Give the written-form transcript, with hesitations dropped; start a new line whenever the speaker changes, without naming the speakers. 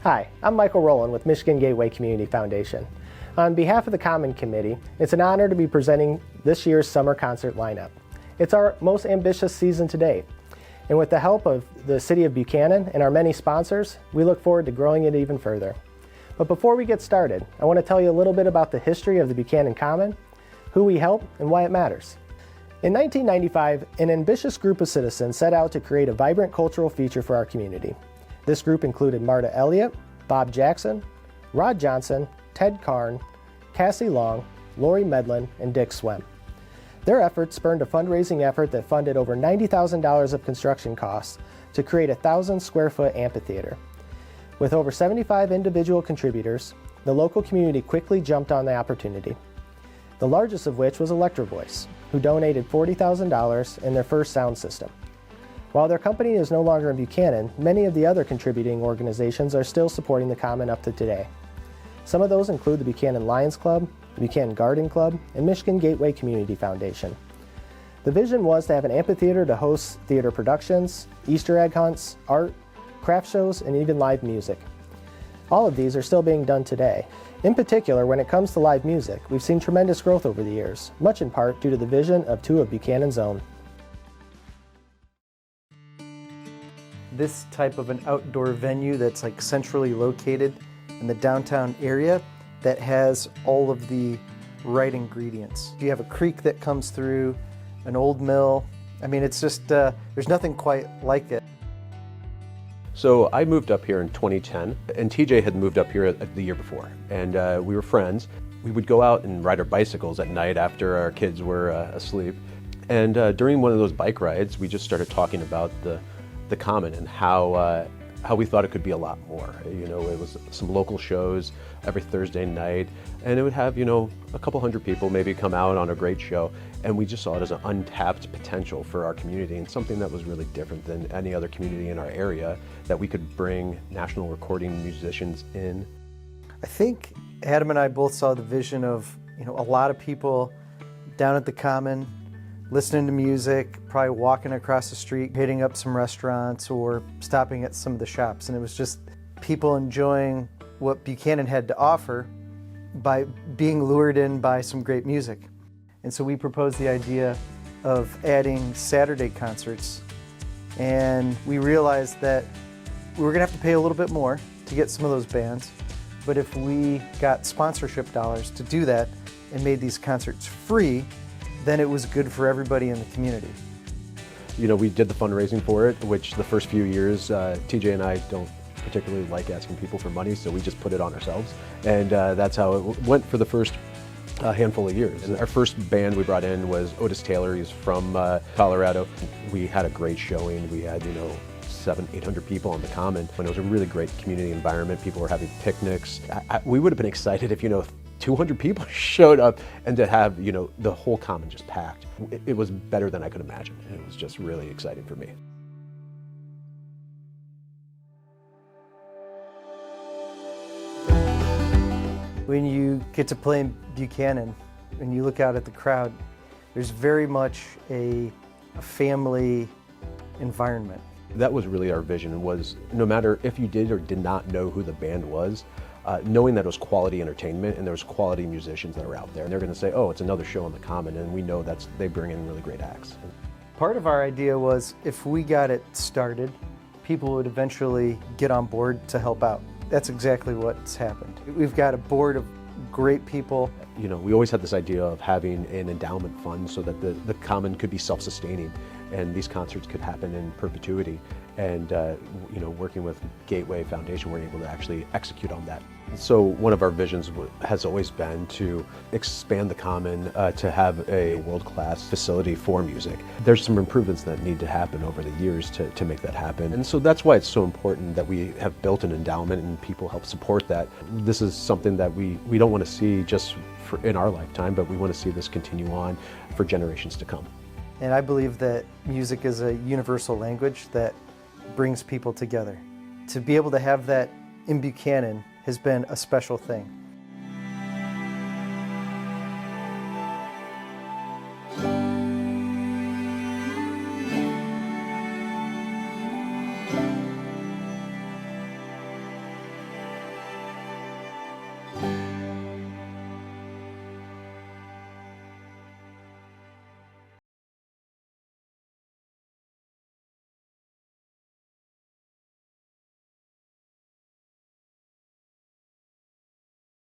Hi, I'm Michael Rowland with Michigan Gateway Community Foundation. On behalf of the Common Committee, it's an honor to be presenting this year's summer concert lineup. It's our most ambitious season to date, and with the help of the City of Buchanan and our many sponsors, we look forward to growing it even further. But before we get started, I want to tell you a little bit about the history of the Buchanan Common, who we help, and why it matters. In 1995, an ambitious group of citizens set out to create a vibrant cultural feature for our community. This group included Marta Elliott, Bob Jackson, Rod Johnson, Ted Karn, Cassie Long, Lori Medlin, and Dick Swem. Their efforts spurned a fundraising effort that funded over $90,000 of construction costs to create a 1,000 square foot amphitheater. With over 75 individual contributors, the local community quickly jumped on the opportunity. The largest of which was Electro Voice, who donated $40,000 in their first sound system. While their company is no longer in Buchanan, many of the other contributing organizations are still supporting the Common up to today. Some of those include the Buchanan Lions Club, the Buchanan Garden Club, and Michigan Gateway Community Foundation. The vision was to have an amphitheater to host theater productions, Easter egg hunts, art, craft shows, and even live music. All of these are still being done today. In particular, when it comes to live music, we've seen tremendous growth over the years, much in part due to the vision of two of Buchanan's own.
This type of an outdoor venue that's like centrally located in the downtown area that has all of the right ingredients. You have a creek that comes through, an old mill. I mean, it's just, there's nothing quite like it.
So I moved up here in 2010, and TJ had moved up here the year before, and we were friends. We would go out and ride our bicycles at night after our kids were asleep. And during one of those bike rides, we just started talking about the Common and how we thought it could be a lot more. You know, it was some local shows every Thursday night, and it would have, you know, a couple hundred people maybe come out on a great show, and we just saw it as an untapped potential for our community and something that was really different than any other community in our area, that we could bring national recording musicians in.
I think Adam and I both saw the vision of, you know, a lot of people down at the Common listening to music, probably walking across the street, hitting up some restaurants or stopping at some of the shops. And it was just people enjoying what Buchanan had to offer by being lured in by some great music. And so we proposed the idea of adding Saturday concerts. And we realized that we were gonna have to pay a little bit more to get some of those bands. But if we got sponsorship dollars to do that and made these concerts free, then it was good for everybody in the community.
You know, we did the fundraising for it, which the first few years, TJ and I don't particularly like asking people for money, so we just put it on ourselves. And that's how it went for the first handful of years. And our first band we brought in was Otis Taylor. He's from Colorado. We had a great showing. We had, you know, 700-800 people on the Common. And it was a really great community environment. People were having picnics. We would have been excited if, you know, 200 people showed up, and to have, you know, the whole Common just packed. It was better than I could imagine. It was just really exciting for me.
When you get to play in Buchanan, and you look out at the crowd, there's very much a family environment.
That was really our vision, was no matter if you did or did not know who the band was, knowing that it was quality entertainment and there was quality musicians that are out there, and they're going to say, oh, it's another show on the Common, and we know they bring in really great acts.
Part of our idea was if we got it started, people would eventually get on board to help out. That's exactly what's happened. We've got a board of great people.
You know, we always had this idea of having an endowment fund so that the Common could be self-sustaining and these concerts could happen in perpetuity. And, you know, working with Gateway Foundation, we're able to actually execute on that. So one of our visions has always been to expand the Common to have a world-class facility for music. There's some improvements that need to happen over the years to make that happen. And so that's why it's so important that we have built an endowment and people help support that. This is something that we don't want to see just in our lifetime, but we want to see this continue on for generations to come.
And I believe that music is a universal language that brings people together. To be able to have that in Buchanan has been a special thing.